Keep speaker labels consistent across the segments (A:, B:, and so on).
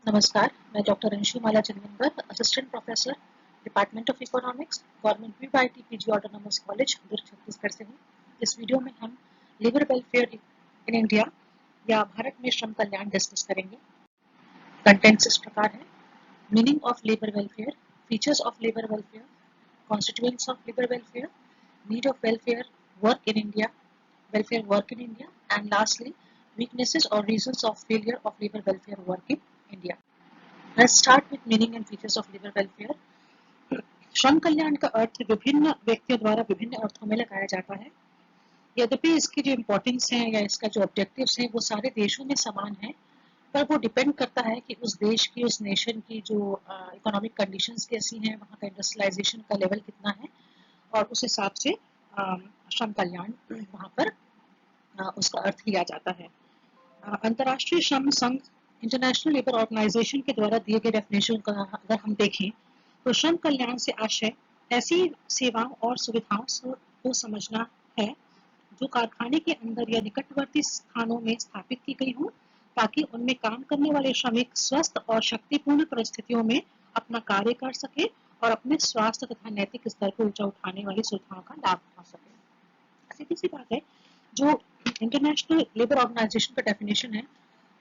A: नमस्कार, मैं doctor Anshumala Chandanagar, assistant professor, department of economics, government VIT PG autonomous college, Durg Chhattisgarh से हूँ। इस वीडियो में हम लेबर वेलफेयर इन इंडिया या भारत में श्रम कल्याण डिस्कस करेंगे। कंटेंट्स इस प्रकार है: meaning of labour welfare, features of labour welfare, constituents of labour welfare, need of welfare work in India, welfare work in India, and lastly, weaknesses or reasons of failure of labor welfare work in India. Let's start with meaning and features of labor welfare. श्रम कल्याण का अर्थ विभिन्न व्यक्तियों द्वारा विभिन्न अर्थों में लगाया जाता है। यद्यपि इसकी जो इम्पोर्टेंस है या इसका जो ऑब्जेक्टिव्स है वो सारे देशों में समान है, पर वो डिपेंड करता है कि उस देश की, उस नेशन की जो इकोनॉमिक कंडीशंस कैसी हैं, वहाँ का इंडस्ट्रियलाइजेशन का लेवल कितना है, और उस हिसाब से श्रम कल्याण वहाँ पर उसका अर्थ लिया जाता है। अंतर्राष्ट्रीय श्रम संघ, इंटरनेशनल लेबर ऑर्गेनाइजेशन के द्वारा दिए गए डेफिनेशन का अगर हम देखें तो श्रम कल्याण से आशय ऐसी सेवाओं और सुविधाओं को समझना है जो कारखाने के अंदर या निकटवर्ती स्थानों में स्थापित की गई हों, ताकि उनमें काम करने वाले श्रमिक स्वस्थ और शक्तिपूर्ण परिस्थितियों में अपना कार्य कर सके और अपने स्वास्थ्य तथा नैतिक स्तर को ऊंचा उठाने वाली सुविधाओं का लाभ उठा सके। सीधी सी बात है, जो इंटरनेशनल लेबर ऑर्गेनाइजेशन का डेफिनेशन है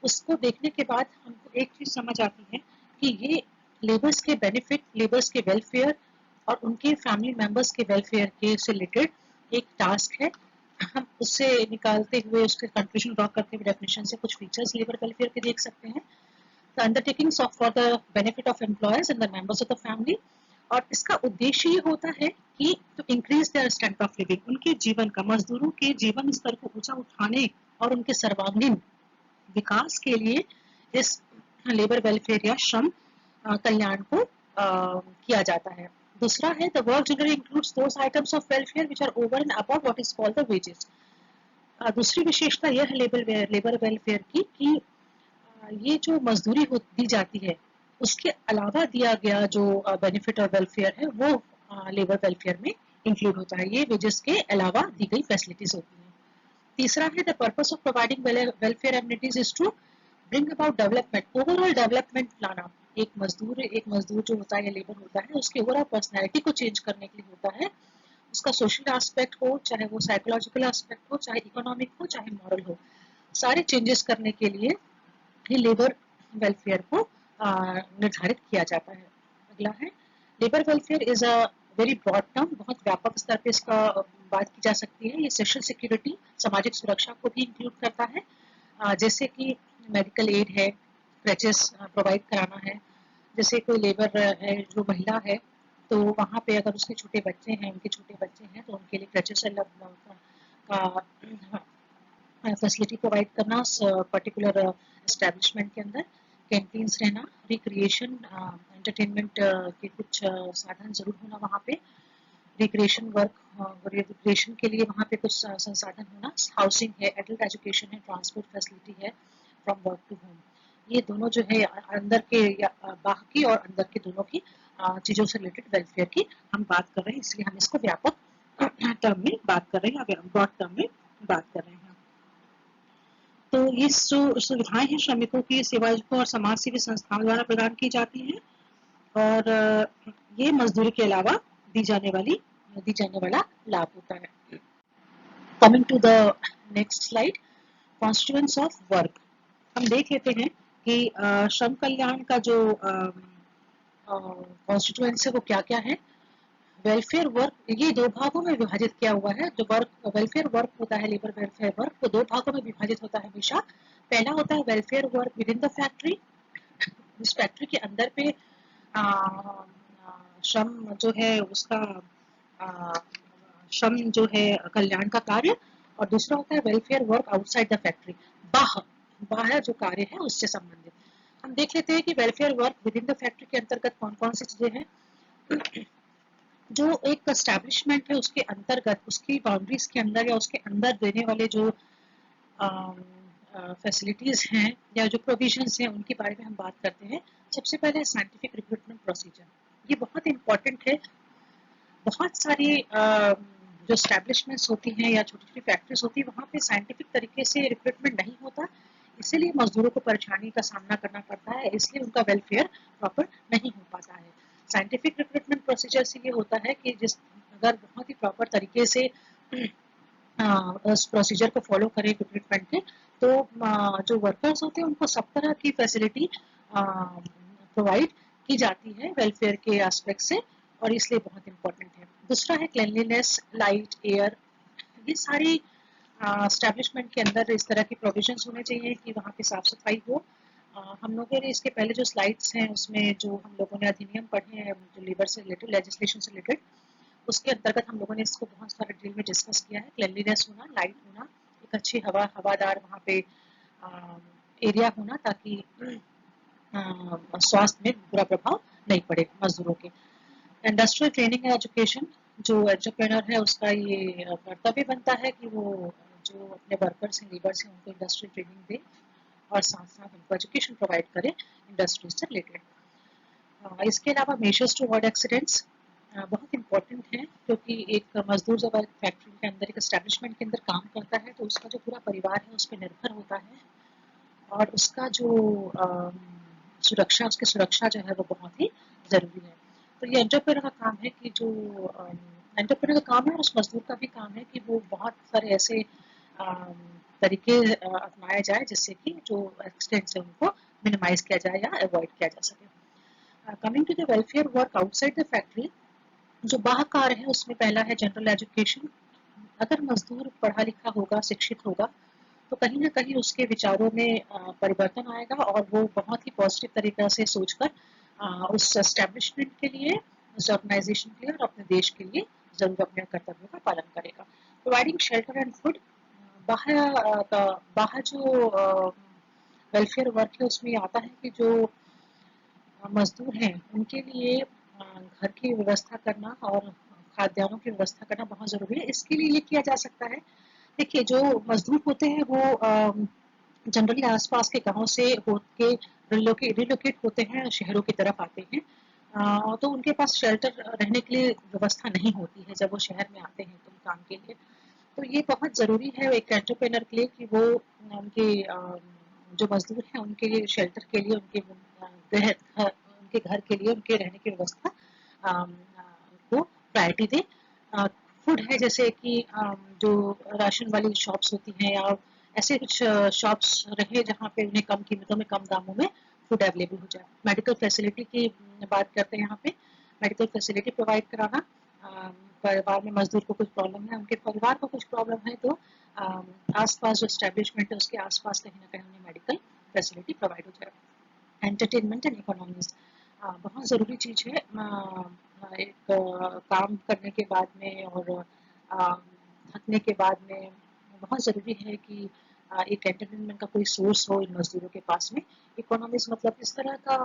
A: उसको देखने के बाद हमको एक चीज समझ आती है कि ये लेबर्स के बेनिफिट, लेबर्स के वेलफेयर और उनके फैमिली मेंबर्स के वेलफेयर के से रिलेटेड एक टास्क है। हम उससे निकालते हुए उसके कंक्लूजन ड्रॉ करते हुए डेफिनेशन से कुछ फीचर्स लेबर वेलफेयर के देख सकते हैं। The undertakings of for the benefit of employees and the members of the family, और इसका उद्देश्य ये होता है कि to increase their standard of living, उनके जीवन का, मजदूरों के जीवन स्तर को ऊंचा उठाने और उनके सर्वांगीण विकास के लिए इस लेबर वेलफेयर या श्रम कल्याण को किया जाता है। दूसरा है the work generally includes those items of welfare which are over and above what is called the wages. दूसरी विशेषता यह है लेबर वेलफेयर की कि ये जो मजदूरी दी जाती है उसके अलावा दिया गया जो बेनिफिट और वेलफेयर है वो लेबर वेलफेयर में इंक्लूड होता है। ये वेजेस के अलावा दी गई फैसिलिटीज होती हैं। तीसरा है the purpose of providing welfare amenities is to bring about development, overall development लाना। एक मजदूर जो होता है या लेबर होता है उसकी ओवरऑल पर्सनैलिटी को चेंज करने के लिए होता है। उसका सोशल एस्पेक्ट हो, चाहे वो साइकोलॉजिकल एस्पेक्ट हो, चाहे इकोनॉमिक हो, चाहे मॉरल हो, सारे चेंजेस करने के लिए ये लेबर वेलफेयर को निर्धारित किया जाता है। अगला है labour welfare is a very broad term, बहुत व्यापक स्तर पे इसका बात की जा सकती है। ये सोशल सिक्योरिटी, सामाजिक सुरक्षा को भी इंक्लूड करता है, जैसे कि मेडिकल एड है, क्रचेस प्रोवाइड कराना है। जैसे कोई लेबर है जो महिला है तो वहाँ पे अगर उसके छोटे बच्चे हैं, उनके छोटे बच्चे हैं तो उनके लिए क्रचेस का फैसिलिटी प्रोवाइड करना पर्टिकुलर एस्टेब्लिशमेंट के अंदर, कैंटीन्स रहना, रिक्रिएशन एंटरटेनमेंट के कुछ साधन जरूर होना वहाँ पे, रिक्रिएशन रिक्रिएशन के लिए वहाँ पे कुछ संसाधन होना, हाउसिंग है, एडल्ट एजुकेशन है, ट्रांसपोर्ट फैसिलिटी है फ्रॉम वर्क टू होम। ये दोनों जो है अंदर के या बाहर की और अंदर के दोनों की चीज़ों से रिलेटेड वेलफेयर की हम बात कर रहे हैं, इसलिए हम इसको व्यापक टर्म में बात कर रहे हैं, ब्रॉड टर्म में बात कर रहे हैं। तो ये जो सुविधाएं हैं श्रमिकों की सेवा और समाज सेवी संस्थाओं द्वारा प्रदान की जाती हैं, और ये मजदूरी के अलावा दी जाने वाला लाभ होता है। Coming to the next slide, constituents of work. हम देख लेते हैं कि श्रम कल्याण का जो कॉन्स्टिट्यूएंट्स है वो क्या क्या है। वेलफेयर वर्क, ये दो भागों में विभाजित किया हुआ है। जो वेलफेयर वर्क होता है, लेबर वेलफेयर वर्क, वो दो भागों में विभाजित होता है हमेशा। पहला होता है welfare work with in the factory, इस फैक्ट्री के अंदर पे श्रम जो है उसका श्रम जो है कल्याण का कार्य, और दूसरा होता है welfare work outside the factory, बाहर जो कार्य है उससे संबंधित। हम देख लेते हैं कि welfare work with in the factory के अंतर्गत कौन कौन सी चीजें हैं। जो एक एस्टैब्लिशमेंट है उसके अंतर्गत, उसकी बाउंड्रीज के अंदर या उसके अंदर देने वाले जो फैसिलिटीज हैं या जो प्रोविजंस हैं उनके बारे में हम बात करते हैं। सबसे पहले साइंटिफिक रिक्रूटमेंट प्रोसीजर, ये बहुत इंपॉर्टेंट है। बहुत सारी जो एस्टैब्लिशमेंट्स होती हैं या छोटी छोटी फैक्ट्रीज होती है वहाँ पे साइंटिफिक तरीके से रिक्रूटमेंट नहीं होता, इसीलिए मजदूरों को परेशानी का सामना करना पड़ता है, इसलिए उनका वेलफेयर प्रॉपर नहीं हो पाता है। साइंटिफिक रिक्रूटमेंट प्रोसीजर से ये होता है कि जिस अगर बहुत ही प्रॉपर तरीके से उस प्रोसीजर को फॉलो करें रिक्रूटमेंट के, तो जो वर्कर्स होते हैं उनको सब तरह की फैसिलिटी प्रोवाइड की जाती है वेलफेयर के एस्पेक्ट से, और इसलिए बहुत इंपॉर्टेंट है। दूसरा है क्लेanलीनेस, लाइट, एयर, ये सारी एस्टेब्लिशमेंट के अंदर इस तरह की प्रोविजंस होने चाहिए कि वहाँ पे साफ सफाई हो। हम लोगों ने इसके पहले जो स्लाइड्स हैं उसमें जो हम लोगों ने अधिनियम पढ़े हैं जो लेबर से रिलेटेड, लेजिस्लेशन से रिलेटेड, उसके अंतर्गत हम लोगों ने इसको बहुत सारे डिटेल में डिस्कस किया है। क्लेanलीनेस होना, लाइट होना, एक अच्छी हवादार वहाँ पे एरिया होना, ताकि स्वास्थ्य में बुरा प्रभाव नहीं पड़े मजदूरों के। इंडस्ट्रियल ट्रेनिंग एंड एजुकेशन, जो एंटरप्रेन्योर है उसका ये कर्तव्य बनता है कि वो जो अपने वर्कर्स हैं, लेबर्स हैं, उनको इंडस्ट्रियल ट्रेनिंग दे और साथ साथ उनको एजुकेशन प्रोवाइड करे इंडस्ट्री से रिलेटेड। इसके अलावा मेजर्स टू अवॉइड एक्सीडेंट्स बहुत इंपॉर्टेंट है, क्योंकि एक मजदूर जब फैक्ट्री के अंदर, एक एस्टेब्लिशमेंट के अंदर काम करता है तो उसका जो पूरा परिवार है उस पर निर्भर होता है, और उसका जो सुरक्षा, उसकी सुरक्षा जो है वो बहुत ही ज़रूरी है। तो ये एंटरप्रेन्योर का काम है कि जो एंटरप्रेन्योर का काम है और उस मजदूर का भी काम है कि वो बहुत सारे ऐसे तरीके अपनाए जाए जिससे कि जो एक्सीडेंट्स है उनको मिनिमाइज किया जाए या अवॉइड किया जा सके। Coming to the welfare work outside the factory, जो बाहर कार्य है उसमें पहला है जनरल एजुकेशन। अगर मजदूर पढ़ा लिखा होगा, शिक्षित होगा, तो कहीं ना कहीं उसके विचारों में परिवर्तन आएगा और वो बहुत ही पॉजिटिव तरीक़ा से सोचकर उस एस्टेब्लिशमेंट के लिए, उस ऑर्गेनाइजेशन के लिए और अपने देश के लिए ज़रूर अपने कर्तव्यों का पालन करेगा। प्रोवाइडिंग शेल्टर एंड फूड, बाहर जो वेलफेयर वर्क है उसमें आता है कि जो मजदूर हैं उनके लिए घर की व्यवस्था करना और खाद्यान्नों की व्यवस्था करना बहुत ज़रूरी है। इसके लिए ये किया जा सकता है, देखिए जो मजदूर होते हैं वो जनरली आसपास के गाँव से होके रिलोकेट होते हैं, शहरों की तरफ आते हैं, तो उनके पास शेल्टर रहने के लिए व्यवस्था नहीं होती है जब वो शहर में आते हैं तो काम के लिए। तो ये बहुत ज़रूरी है एक एंटरप्रेन्योर के लिए कि वो उनके जो मजदूर हैं उनके लिए शेल्टर के लिए, उनके उनके घर के लिए, उनके रहने की व्यवस्था को प्रायोरिटी दे। फूड है जैसे कि जो राशन वाली शॉप्स होती हैं या ऐसे कुछ शॉप्स रहे जहाँ पे उन्हें कम कीमतों में, कम दामों में फूड अवेलेबल हो जाए। मेडिकल फैसिलिटी की बात करते हैं यहाँ पे, मेडिकल फैसिलिटी प्रोवाइड कराना। परिवार में मजदूर को कुछ प्रॉब्लम है, उनके परिवार को कुछ प्रॉब्लम है, तो आसपास जो एस्टेब्लिशमेंट है उसके आसपास कहीं ना कहीं उन्हें मेडिकल फैसिलिटी प्रोवाइड हो जाए। एंटरटेनमेंट एंड इकोनॉमीज बहुत ज़रूरी चीज़ है। एक काम करने के बाद में और थकने के बाद में बहुत ज़रूरी है कि एक एंटरटेनमेंट का कोई सोर्स हो इन मजदूरों के पास में। इकोनॉमीज मतलब इस तरह का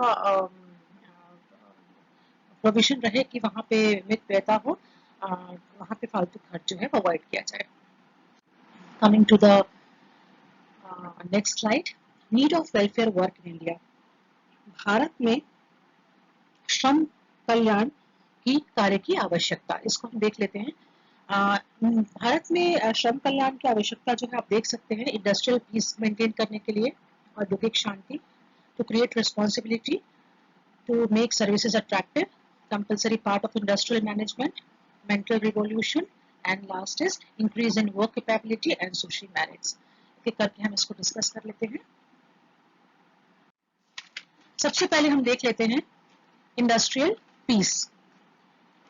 A: प्रोविजन रहे कि वहाँ पे मितव्ययता हो, वहाँ पे फालतू खर्च जो है वो अवॉइड किया जाए। Coming to the next slide, need of welfare work in India. भारत में श्रम कल्याण की कार्य की आवश्यकता, इसको हम देख लेते हैं। भारत में श्रम कल्याण की आवश्यकता जो है आप देख सकते हैं, इंडस्ट्रियल पीस मेंटेन करने के लिए, औद्योगिक शांति, to create responsibility, to make services attractive, compulsory part of industrial management, mental revolution, and last is increase in work capability and social merits. एक करके हम इसको डिस्कस कर लेते हैं। सबसे पहले हम देख लेते हैं इंडस्ट्रियल पीस।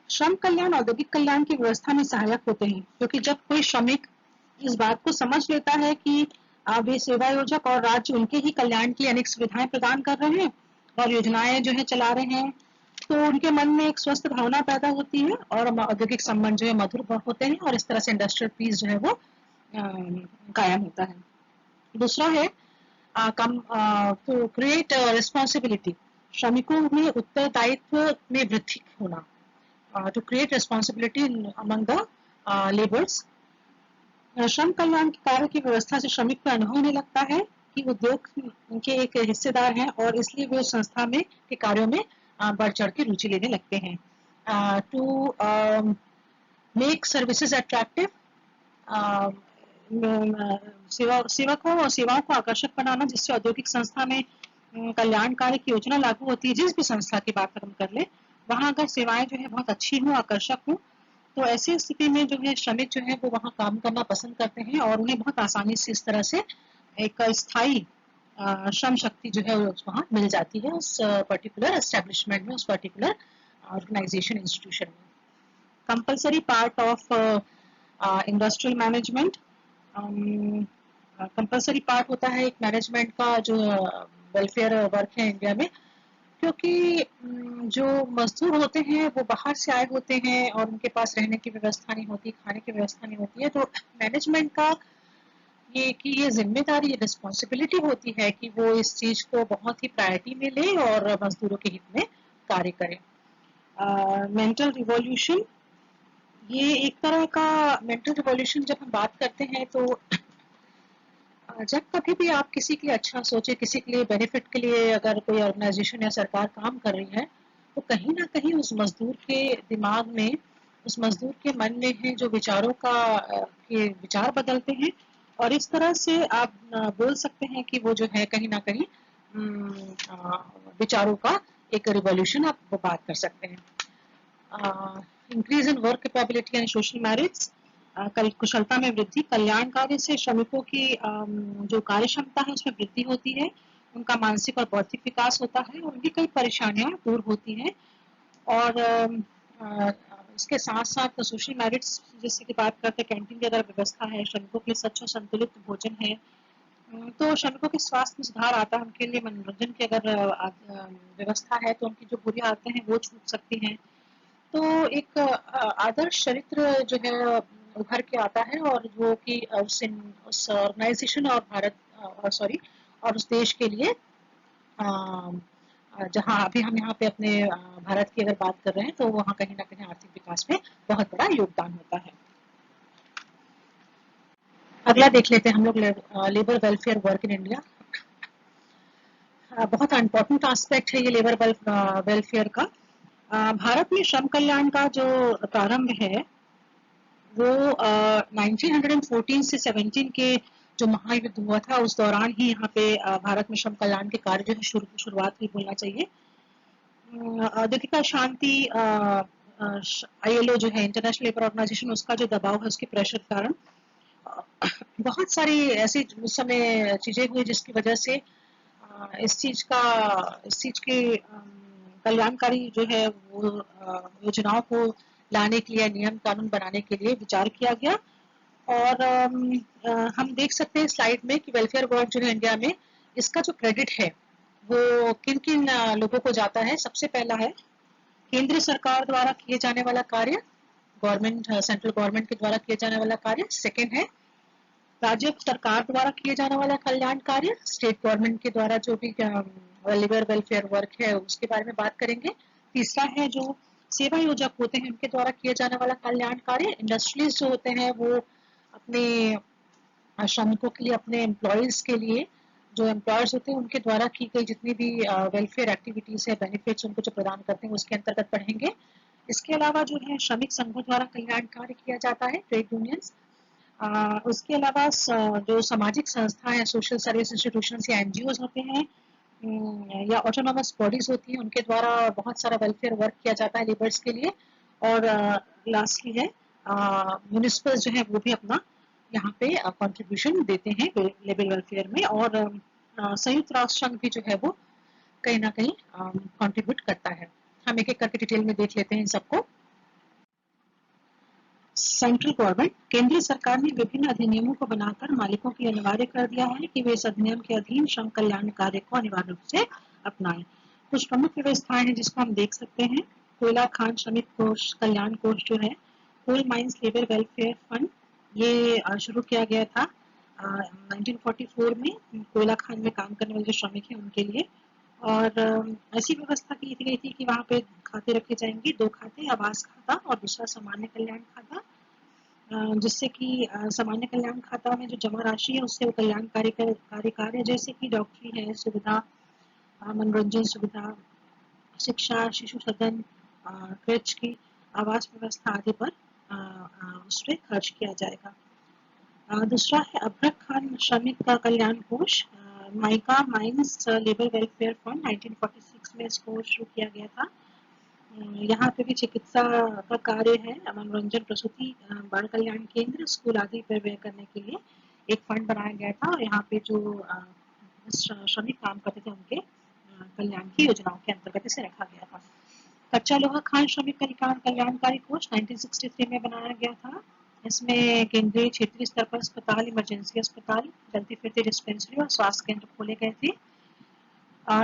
A: श्रम कल्याण औद्योगिक कल्याण की व्यवस्था में सहायक होते हैं, क्योंकि जब कोई श्रमिक इस बात को समझ लेता है कि वे सेवा योजक और राज्य उनके ही कल्याण के लिए अनेक सुविधाएं प्रदान कर रहे हैं और योजनाएं जो है चला रहे हैं, तो उनके मन में एक स्वस्थ भावना पैदा होती है और औद्योगिक संबंध जो है मधुर होते हैं, और इस तरह से इंडस्ट्रियल पीस जो है वो कायम होता है। दूसरा है टू क्रिएट रिस्पॉन्सिबिलिटी, श्रमिकों में उत्तरदायित्व में वृद्धि होना, to create responsibility among the laborers। श्रम कल्याण के कार्य की व्यवस्था से श्रमिक को अनुभव होने लगता है कि उद्योग के एक हिस्सेदार हैं और इसलिए वे संस्था में के कार्यों में बढ़ चढ़ के रुचि लेने लगते हैं। टू मेक सर्विसेज अट्रैक्टिव, सेवकों और सेवाओं को आकर्षक बनाना, जिससे औद्योगिक संस्था में कल्याणकारी की योजना लागू होती है। जिस भी संस्था की बात हम कर ले, वहाँ अगर सेवाएं जो है बहुत अच्छी हो, आकर्षक हो, तो ऐसी स्थिति में जो है श्रमिक जो है वो वहाँ काम करना पसंद करते हैं और उन्हें बहुत आसानी से इस तरह से एक स्थायी श्रम शक्ति जो है वहाँ मिल जाती है उस पर्टिकुलर एस्टेब्लिशमेंट में, उस पर्टिकुलर ऑर्गेनाइजेशन, इंस्टीट्यूशन में। Compulsory part of industrial management, compulsory part होता है एक मैनेजमेंट का जो वेलफेयर वर्क है इंडिया में, क्योंकि जो मजदूर होते हैं वो बाहर से आए होते हैं और उनके पास रहने की व्यवस्था नहीं होती, खाने की व्यवस्था नहीं होती है, तो मैनेजमेंट का ये जिम्मेदारी, ये रिस्पॉन्सिबिलिटी होती है कि वो इस चीज को बहुत ही प्रायोरिटी में ले और मजदूरों के हित में कार्य करे। मेंटल रिवॉल्यूशन, ये एक तरह का मेंटल रिवॉल्यूशन जब हम बात करते हैं तो जब कभी भी आप किसी के लिए अच्छा सोचे, किसी के लिए बेनिफिट के लिए अगर कोई ऑर्गेनाइजेशन या सरकार काम कर रही है, तो कहीं ना कहीं उस मजदूर के दिमाग में, उस मजदूर के मन में है जो विचारों का के विचार बदलते हैं और इस तरह से आप बोल सकते हैं कि वो जो है कहीं ना कहीं विचारों का एक रिवॉल्यूशन आप बात कर सकते हैं। Increase in work capability and social merits, कल कुशलता में वृद्धि, कल्याण कार्य से श्रमिकों की जो कार्य क्षमता है उसमें वृद्धि होती है, उनका मानसिक और बौद्धिक विकास होता है और उनकी कई परेशानियां दूर होती हैं। और इसके साथ साथ सोशल मेरिट्स जैसे कि बात करते हैं, कैंटीन की अगर व्यवस्था है, श्रमिकों के लिए स्वच्छ और संतुलित भोजन है, तो श्रमिकों के स्वास्थ्य में सुधार आता है, उनके लिए मनोरंजन की अगर व्यवस्था है तो उनकी जो बुरी आदतें हैं वो छूट सकती हैं। तो एक आदर्श चरित्र जो है उभर के आता है और जो कि उस ऑर्गेनाइजेशन और और उस देश के लिए जहाँ अभी हम यहाँ पे अपने भारत की अगर बात कर रहे हैं तो वहाँ कहीं ना कहीं आर्थिक विकास में बहुत बड़ा योगदान होता है। अगला देख लेते हैं हम लोग labour welfare work in India. बहुत इम्पोर्टेंट एस्पेक्ट है ये लेबर वेलफेयर का। भारत में श्रम कल्याण का जो प्रारंभ है वो 1914 से 17 के जो महायुद्ध हुआ था उस दौरान ही यहाँ पे भारत में श्रम कल्याण के कार्य जो है शुरुआत हुई बोलना चाहिए। औद्योगिक शांति, ILO जो है इंटरनेशनल लेबर ऑर्गेनाइजेशन, उसका जो दबाव है, उसके प्रेशर के कारण बहुत सारी ऐसी उस समय चीजें हुई जिसकी वजह से इस चीज के कल्याणकारी जो है वो योजनाओं को लाने के लिए, नियम कानून बनाने के लिए विचार किया गया। और हम देख सकते हैं स्लाइड में कि वेलफेयर वर्क जो है इंडिया में, इसका जो क्रेडिट है वो किन किन लोगों को जाता है। सबसे पहला है केंद्र सरकार द्वारा किए जाने वाला कार्य, गवर्नमेंट, सेंट्रल गवर्नमेंट के द्वारा किए जाने वाला कार्य। सेकेंड है राज्य सरकार द्वारा किए जाने वाला कल्याण कार्य, स्टेट गवर्नमेंट के द्वारा जो भी लेबर वेलफेयर वर्क है उसके बारे में बात करेंगे। तीसरा है जो सेवा योजक होते हैं उनके द्वारा किए जाने वाला कल्याण कार्य। इंडस्ट्रीज जो होते हैं वो अपने श्रमिकों के लिए, अपने एम्प्लॉयज के लिए, जो एम्प्लॉयर्स होते हैं उनके द्वारा की गई जितनी भी वेलफेयर एक्टिविटीज है, बेनिफिट्स उनको जो प्रदान करते हैं उसके अंतर्गत पढ़ेंगे। इसके अलावा जो है श्रमिक संघों द्वारा कल्याण कार्य किया जाता है, ट्रेड यूनियंस। उसके अलावा जो सामाजिक संस्थाएं हैं, सोशल सर्विस इंस्टीट्यूशन या NGOs होते हैं या ऑटोनॉमस बॉडीज होती हैं, उनके द्वारा बहुत सारा वेलफेयर वर्क किया जाता है लेबर्स के लिए। और लास्टली है म्यूनिसिपल जो है वो भी अपना यहाँ पे कंट्रीब्यूशन देते हैं लेबर वेलफेयर में। और संयुक्त राष्ट्र संघ भी जो है वो कहीं ना कहीं कंट्रीब्यूट करता है। हम एक एक करके डिटेल में देख लेते हैं इन सबको। सेंट्रल गवर्नमेंट, केंद्रीय सरकार ने विभिन्न अधिनियमों को बनाकर मालिकों के लिए अनिवार्य कर दिया है कि वे इस अधिनियम के अधीन श्रम कल्याण कार्य को अनिवार्य रूप से अपनाएं। कुछ प्रमुख व्यवस्थाएं हैं जिसको हम देख सकते हैं। कोयला खान श्रमिक कोष कल्याण कोष जो है, coal mines labour welfare fund, ये शुरू किया गया था 1944 में कोयला खान में काम करने वाले जो श्रमिक हैं उनके लिए। और ऐसी व्यवस्था की गई थी कि वहाँ पे खाते रखे जाएंगे, 2 खाते, आवास खाता और दूसरा सामान्य कल्याण खाता, जिससे कि सामान्य कल्याण खाता में जो जमा राशि है उससे वो कल्याणकारी कार्य जैसे कि डॉक्टरी है सुविधा, मनोरंजन सुविधा, शिक्षा, शिशु सदन, क्रेच की आवास व्यवस्था आदि पर उस पर खर्च किया जाएगा। दूसरा है अभ्रक खान श्रमिक का कल्याण कोष, mica mines labour welfare fund 1946 में इसको शुरू किया गया था। यहाँ पे भी चिकित्सा का कार्य है, मनोरंजन, प्रसूति, बाल कल्याण केंद्र, स्कूल आदि पर व्यय करने के लिए एक फंड बनाया गया था और यहाँ पे जो श्रमिक काम करते थे उनके कल्याण की योजनाओं के अंतर्गत इसे रखा गया था। कच्चा लोहा खान श्रमिक कल्याणकारी कोष 1963 में बनाया गया था। इसमें केंद्रीय क्षेत्रीय स्तर पर अस्पताल, इमरजेंसी अस्पताल, चलती फिरती डिस्पेंसरी और स्वास्थ्य केंद्र खोले गए थे।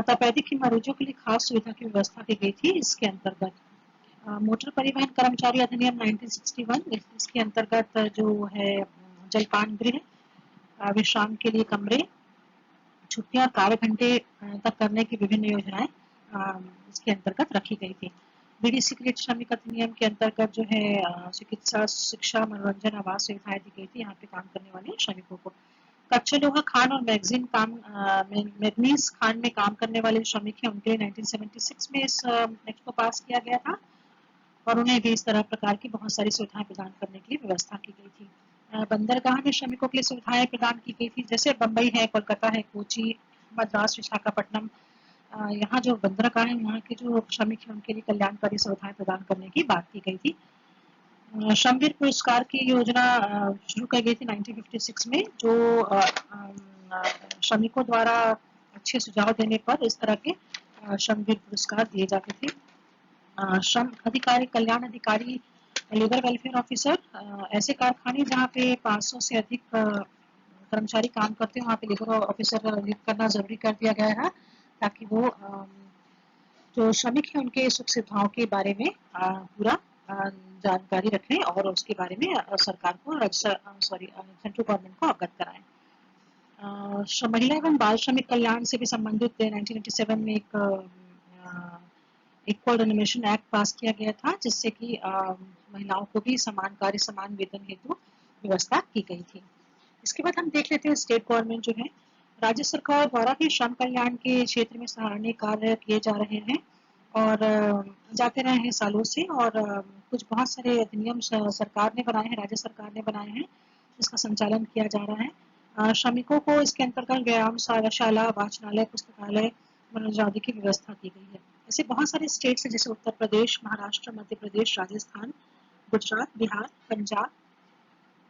A: तपेदिक के मरीजों के लिए खास सुविधा की व्यवस्था की गई थी। इसके अंतर्गत मोटर परिवहन कर्मचारी अधिनियम 1961, इसके अंतर्गत जो है जलपान गृह, विश्राम के लिए कमरे, छुट्टियां और कार्य घंटे तक करने की विभिन्न योजनाएं इसके अंतर्गत रखी गई थी। बीडीसी क्रिएट श्रमिक अधिनियम के अंतर्गत जो है चिकित्सा, शिक्षा, मनोरंजन, आवास सुविधाएं दी गई थी यहाँ पे काम करने वाले श्रमिकों को। कच्चे लोहा खान और मैग्नीज खान में काम करने वाले श्रमिक हैं उनके लिए 1976 में इस एक्ट को पास किया गया था और उन्हें भी इस तरह प्रकार की बहुत सारी सुविधाएं प्रदान करने की व्यवस्था की गई थी। बंदरगाह में श्रमिकों के लिए सुविधाएं प्रदान की गई थी, जैसे बम्बई है, कोलकाता है, कोची, मद्रास, विशाखापट्टनम। यहाँ जो बंदरगाह है वहाँ के जो श्रमिक हैं उनके लिए कल्याणकारी सुविधाएं प्रदान करने की बात की गई थी। श्रमवीर पुरस्कार की योजना शुरू की गई थी 1956 में, जो श्रमिकों द्वारा अच्छे सुझाव देने पर इस तरह के श्रमवीर पुरस्कार दिए जाते थे। श्रम अधिकारी, कल्याण अधिकारी, लेबर वेलफेयर ऑफिसर, ऐसे कारखाने जहाँ पे 500 से अधिक कर्मचारी काम करते हैं वहाँ पे लेबर ऑफिसर नियुक्त करना जरूरी कर दिया गया है ताकि वो जो श्रमिक है उनके सुख सुविधाओं के बारे में पूरा जानकारी रखें और उसके बारे में सरकार को सेंट्रल गवर्नमेंट को अवगत कराएं। महिला एवं बाल श्रमिक कल्याण से भी संबंधित 1987 में एक इक्वल रेम्युनरेशन एक्ट पास किया गया था जिससे कि महिलाओं को भी समान कार्य समान वेतन हेतु व्यवस्था की गई थी। इसके बाद हम देख लेते हैं स्टेट गवर्नमेंट जो है, राज्य सरकार द्वारा भी श्रम कल्याण के क्षेत्र में सराहनीय कार्य किए जा रहे हैं और जाते रहे हैं सालों से और कुछ बहुत सारे अधिनियम सरकार ने बनाए हैं, राज्य सरकार ने बनाए हैं, जिसका संचालन किया जा रहा है। श्रमिकों को इसके अंतर्गत व्यायामशाला, वाचनालय, पुस्तकालय, मनोरंजन आदि की व्यवस्था की गई है। ऐसे बहुत सारे स्टेट्स हैं जैसे उत्तर प्रदेश, महाराष्ट्र, मध्य प्रदेश, राजस्थान, गुजरात, बिहार, पंजाब,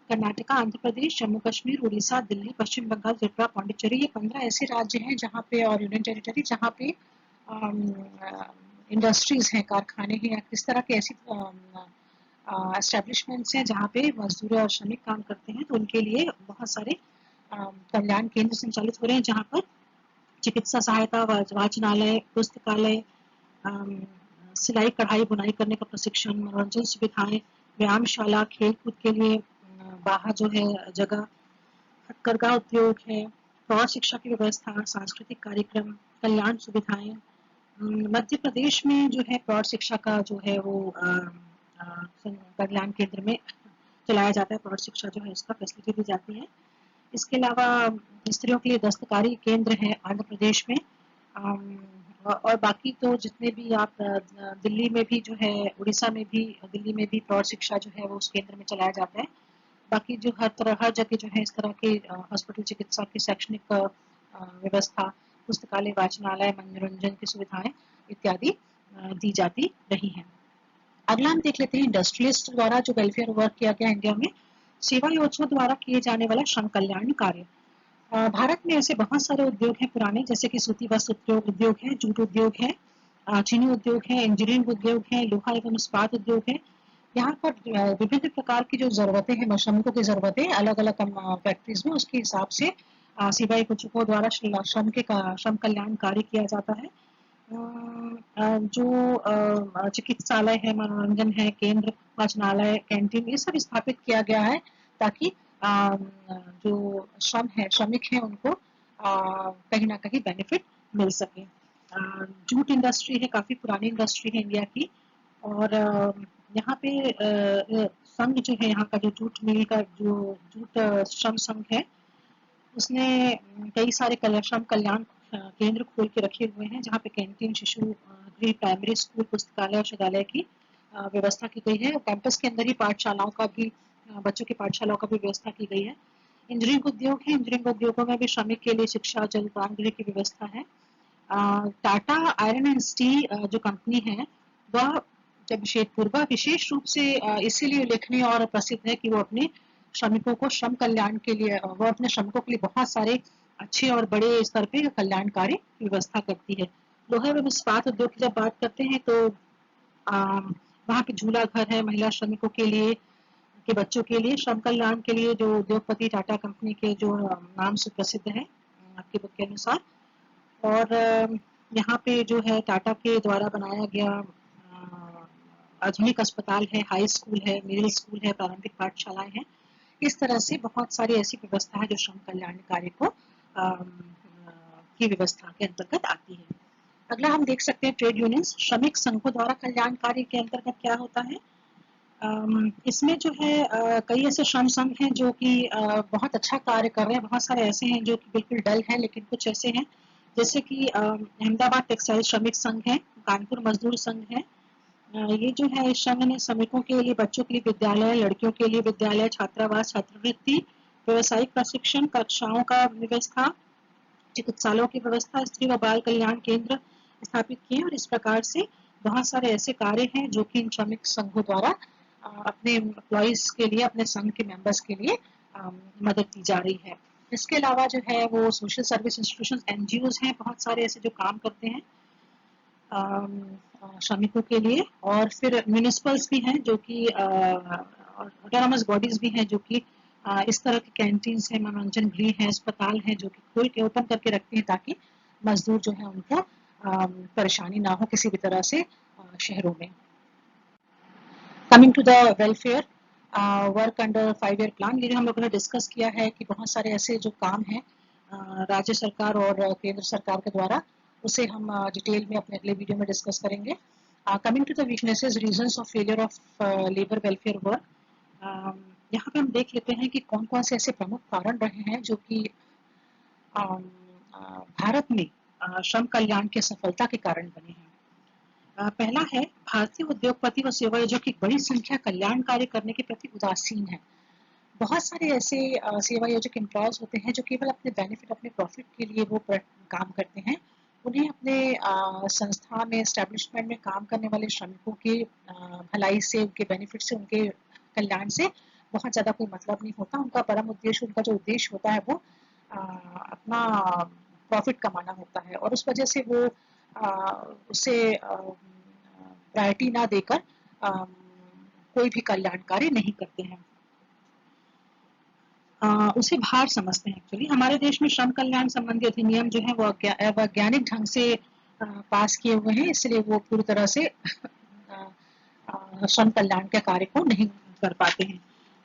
A: कर्नाटका, आंध्र प्रदेश, जम्मू कश्मीर, उड़ीसा, दिल्ली, पश्चिम बंगाल, त्रिपुरा, पांडिचेरी, ये 15 ऐसे राज्य हैं जहाँ पे और यूनियन टेरिटरी जहाँ पे इंडस्ट्रीज हैं, कारखाने हैं या किस तरह के ऐसी एस्टेब्लिशमेंट्स हैं जहाँ पे मजदूर और श्रमिक काम करते हैं, तो उनके लिए बहुत सारे कल्याण केंद्र संचालित हो रहे हैं जहाँ पर चिकित्सा सहायता, वाचनालय, पुस्तकालय, सिलाई कढ़ाई बुनाई करने का प्रशिक्षण, मनोरंजन सुविधाएं, व्यायामशाला, खेल कूद के लिए बाहर जो है जगह, हथकरघा उद्योग है, प्रौढ़ शिक्षा की व्यवस्था, सांस्कृतिक कार्यक्रम, कल्याण सुविधाएं। मध्य प्रदेश में जो है प्रौढ़ शिक्षा का जो है वो कल्याण केंद्र में चलाया जाता है, प्रौढ़ शिक्षा जो है उसका फैसिलिटी दी जाती है। इसके अलावा स्त्रियों के लिए दस्तकारी केंद्र है आंध्र प्रदेश में और बाकी तो जितने भी आप दिल्ली में भी जो है, उड़ीसा में भी, दिल्ली में भी प्रौढ़ शिक्षा जो है वो उस केंद्र में चलाया जाता है। बाकी जो हर जगह जो है इस तरह के हॉस्पिटल, चिकित्सा की शैक्षणिक व्यवस्था, पुस्तकालय, वाचनालय, मनोरंजन की सुविधाएं इत्यादि दी जाती रही हैं। अगला हम देख लेते हैं इंडस्ट्रियलिस्ट द्वारा जो वेलफेयर वर्क किया गया इंडिया में, सेवा योजना द्वारा किए जाने वाला श्रम कल्याण कार्य। भारत में ऐसे बहुत सारे उद्योग हैं पुराने, जैसे कि सूती वस्त्र उद्योग है, जूट उद्योग है, चीनी उद्योग है, इंजीनियरिंग उद्योग है, लोहा एवं इस्पात उद्योग है। यहाँ पर विभिन्न प्रकार की जो जरूरतें हैं, श्रमिकों की जरूरतें अलग अलग फैक्ट्रीज में, उसके हिसाब से सेवा योजकों द्वारा श्रम कल्याण कार्य किया जाता है। जो चिकित्सालय है, मनोरंजन है, केंद्र, वाचनालय, कैंटीन, ये सब स्थापित किया गया है ताकि जो श्रमिक है उनको कहीं ना कहीं बेनिफिट मिल सके। जूट इंडस्ट्री है, काफी पुरानी इंडस्ट्री है इंडिया की और यहाँ पे संघ जो है, यहाँ का जो जूट मिल का जो जूट श्रम संघ है, उसने कई सारे श्रम कल्याण केंद्र खोल के रखे हुए हैं जहाँ पे कैंटीन, शिशु गृह, प्राइमरी स्कूल, पुस्तकालय, औषधालय की व्यवस्था की गई है। कैंपस के अंदर ही पाठशालाओं का भी, बच्चों की पाठशालाओं का भी व्यवस्था की गई है। इंजीनियरिंग उद्योग है, इंजीनियरिंग उद्योगों में भी श्रमिक के लिए शिक्षा जल गृह की व्यवस्था है। टाटा आयरन एंड स्टील जो कंपनी है वह जमशेदपुर वह विशेष रूप से इसीलिए उल्लेखनीय और प्रसिद्ध है कि वो अपने श्रमिकों को श्रम कल्याण के लिए वो अपने श्रमिकों के लिए बहुत सारे अच्छे और बड़े स्तर पे कल्याणकारी व्यवस्था करती है। लोहा एवं इस्पात उद्योग की जब बात करते हैं तो वहाँ पे झूला घर है महिला श्रमिकों के लिए के बच्चों के लिए श्रम कल्याण के लिए जो उद्योगपति टाटा कंपनी के जो नाम से प्रसिद्ध है आपके बुक के अनुसार। और यहाँ पे जो है टाटा के द्वारा बनाया गया आधुनिक अस्पताल है, हाई स्कूल है, मिडिल स्कूल है, प्रारंभिक पाठशालाएं हैं। इस तरह से बहुत सारी ऐसी व्यवस्था है जो श्रम कल्याण कार्य को की व्यवस्था के अंतर्गत आती है। अगला हम देख सकते हैं ट्रेड यूनियंस, श्रमिक संघों द्वारा कल्याण कार्य के अंतर्गत क्या होता है। इसमें जो है कई ऐसे श्रम संघ हैं जो कि बहुत अच्छा कार्य कर रहे हैं, बहुत सारे ऐसे हैं जो कि बिल्कुल डल हैं, लेकिन कुछ ऐसे हैं जैसे कि अहमदाबाद टेक्सटाइल श्रमिक संघ है, कानपुर मजदूर संघ है। ये जो है इस संघ ने श्रमिकों के लिए, बच्चों के लिए विद्यालय, लड़कियों के लिए विद्यालय, छात्रावास, छात्रवृत्ति, व्यवसायिक प्रशिक्षण कक्षाओं का व्यवस्था, चिकित्सालयों की व्यवस्था, स्त्री व बाल कल्याण केंद्र स्थापित किए। और इस प्रकार से बहुत सारे ऐसे कार्य हैं जो कि इन श्रमिक संघों द्वारा अपने एम्प्लॉइज के लिए, अपने संघ के मेंबर्स के लिए मदद दी जा रही है। इसके अलावा जो है वो सोशल सर्विस इंस्टीट्यूशन, एनजीओज हैं बहुत सारे ऐसे जो काम करते हैं श्रमिकों के लिए। और फिर म्यूनिसिपल्स भी हैं जो कि ऑटोनॉमस बॉडीज भी हैं जो कि इस तरह की कैंटीन्स हैं, मनोरंजन गृह हैं, अस्पताल हैं जो कि खोल के ओपन करके रखते हैं ताकि मजदूर जो है उनको परेशानी ना हो किसी भी तरह से शहरों में। Coming to the welfare work under 5 year plan, ये हम लोगों ने डिस्कस किया है कि बहुत सारे ऐसे जो काम हैं राज्य सरकार और केंद्र सरकार के द्वारा, उसे हम डिटेल में अपने अगले वीडियो में डिस्कस करेंगे। Coming to the weaknesses reasons of failure of labour welfare work, यहाँ पे हम देख लेते हैं कि कौन कौन से ऐसे प्रमुख कारण रहे हैं जो कि भारत में श्रम कल्याण की सफलता के कारण बने हैं। पहला है भारतीय उद्योगपति व सेवायोजक की बड़ी संख्या कल्याण कार्य करने के प्रति उदासीन है। बहुत सारे ऐसे सेवायोजक एम्प्लॉयज होते हैं जो केवल अपने बेनिफिट, अपने प्रॉफिट के लिए वो काम करते हैं। उन्हें अपने संस्था में, एस्टेब्लिशमेंट में काम करने वाले श्रमिकों के भलाई से, उनके बेनिफिट से, उनके कल्याण से बहुत ज़्यादा कोई मतलब नहीं होता। उनका परम उद्देश्य, उनका जो उद्देश्य होता है वो अपना प्रॉफिट कमाना होता है और उस वजह से वो उसे प्रायोरिटी ना देकर कोई भी कल्याण कार्य नहीं करते हैं, उसे भार समझते हैं। एक्चुअली हमारे देश में श्रम कल्याण संबंधी अधिनियम जो है वो वैज्ञानिक ढंग से पास किए हुए हैं, इसलिए वो पूरी तरह से श्रम कल्याण के कार्य को नहीं कर पाते हैं।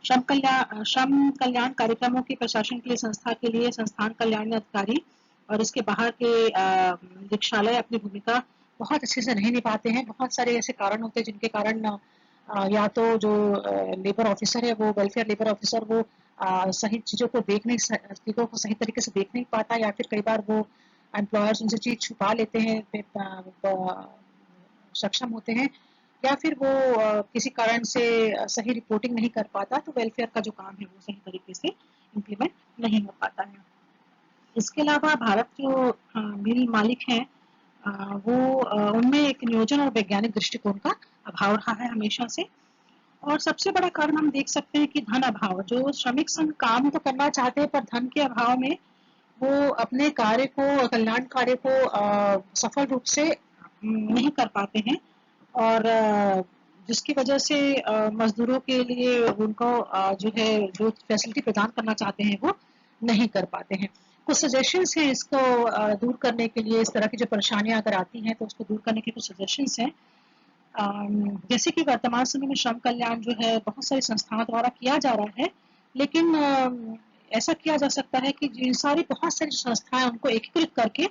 A: श्रम कल्याण कार्यक्रमों के प्रशासन के लिए संस्था के लिए संस्थान कल्याण अधिकारी और इसके बाहर के निदेशालय अपनी भूमिका बहुत अच्छे से नहीं निभाते हैं। बहुत सारे ऐसे कारण होते हैं जिनके कारण या तो जो लेबर ऑफिसर है, वो वेलफेयर लेबर ऑफिसर, वो सही चीज़ों को चीज़ों को सही तरीके से देख नहीं पाता, या फिर कई बार वो एम्प्लॉयर्स उनसे चीज़ छुपा लेते हैं, सक्षम होते हैं, या फिर वो किसी कारण से सही रिपोर्टिंग नहीं कर पाता, तो वेलफेयर का जो काम है वो सही तरीके से इम्प्लीमेंट नहीं हो पाता है। इसके अलावा भारत जो मिल मालिक हैं वो उनमें एक नियोजन और वैज्ञानिक दृष्टिकोण का अभाव रहा है हमेशा से। और सबसे बड़ा कारण हम देख सकते हैं कि धन अभाव, जो श्रमिक संघ काम तो करना चाहते हैं पर धन के अभाव में वो अपने कार्य को, कल्याण कार्य को सफल रूप से नहीं कर पाते हैं और जिसकी वजह से मजदूरों के लिए उनको जो है जो फैसिलिटी प्रदान करना चाहते हैं वो नहीं कर पाते हैं। कुछ सजेशंस हैं इसको दूर करने के लिए, इस तरह की जो परेशानियां अगर आती हैं तो उसको दूर करने के कुछ सजेशंस हैं। जैसे कि वर्तमान समय में श्रम कल्याण जो है बहुत सारी संस्थाओं द्वारा किया जा रहा है, लेकिन ऐसा किया जा सकता है कि जिन सारी बहुत सारी संस्थाएं उनको एकीकृत करके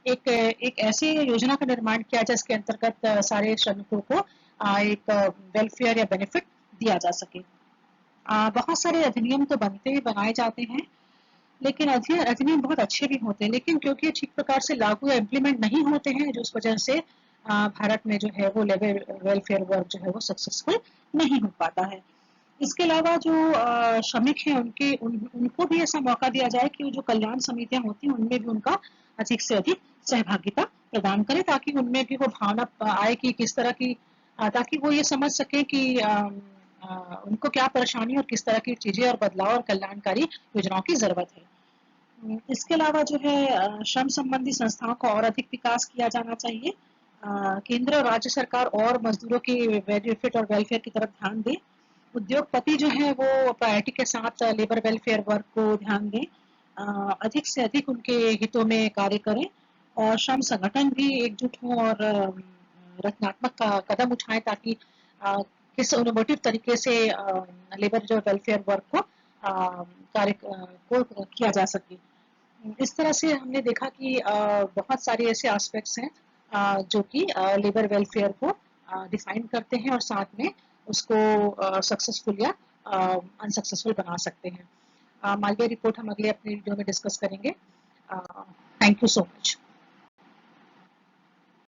A: एक ऐसी योजना का निर्माण किया जाए जिसके अंतर्गत सारे श्रमिकों को एक वेलफेयर या बेनिफिट दिया जा सके। बहुत सारे अधिनियम तो बनाए जाते हैं, लेकिन अधिनियम बहुत अच्छे भी होते हैं, लेकिन क्योंकि ठीक प्रकार से लागू या इम्प्लीमेंट नहीं होते हैं, जो उस वजह से भारत में जो है वो लेबर वेलफेयर वर्क जो है वो सक्सेसफुल नहीं हो पाता है। इसके अलावा जो श्रमिक हैं उनको भी ऐसा मौका दिया जाए कि वो जो कल्याण समितियां होती हैं उनमें भी उनका अधिक से अधिक सहभागिता प्रदान करें, ताकि उनमें भी वो भावना आए कि किस तरह की ताकि वो ये समझ सकें कि उनको क्या परेशानी और किस तरह की चीजें और बदलाव और कल्याणकारी योजनाओं की जरूरत है। इसके अलावा जो है श्रम संबंधी संस्थाओं का और अधिक विकास किया जाना चाहिए। केंद्र और राज्य सरकार और मजदूरों की बेनिफिट और वेलफेयर की तरफ ध्यान दें। उद्योगपति जो है वो प्रायोरिटी के साथ लेबर वेलफेयर वर्क को ध्यान दें। अधिक से अधिक उनके हितों में कार्य करें और श्रम संगठन भी एकजुट हों और रचनात्मक कदम उठाएं, ताकि किस इनोवेटिव तरीके से लेबर जो वेलफेयर वर्क को कार्य को किया जा सके। इस तरह से हमने देखा कि बहुत सारे ऐसे एस्पेक्ट्स हैं जो कि लेबर वेलफेयर को डिफाइन करते हैं और साथ में उसको सक्सेसफुल या अनसक्सेसफुल बना सकते हैं। मालवीय रिपोर्ट हम अगले अपने वीडियो में डिस्कस करेंगे। Thank you so much.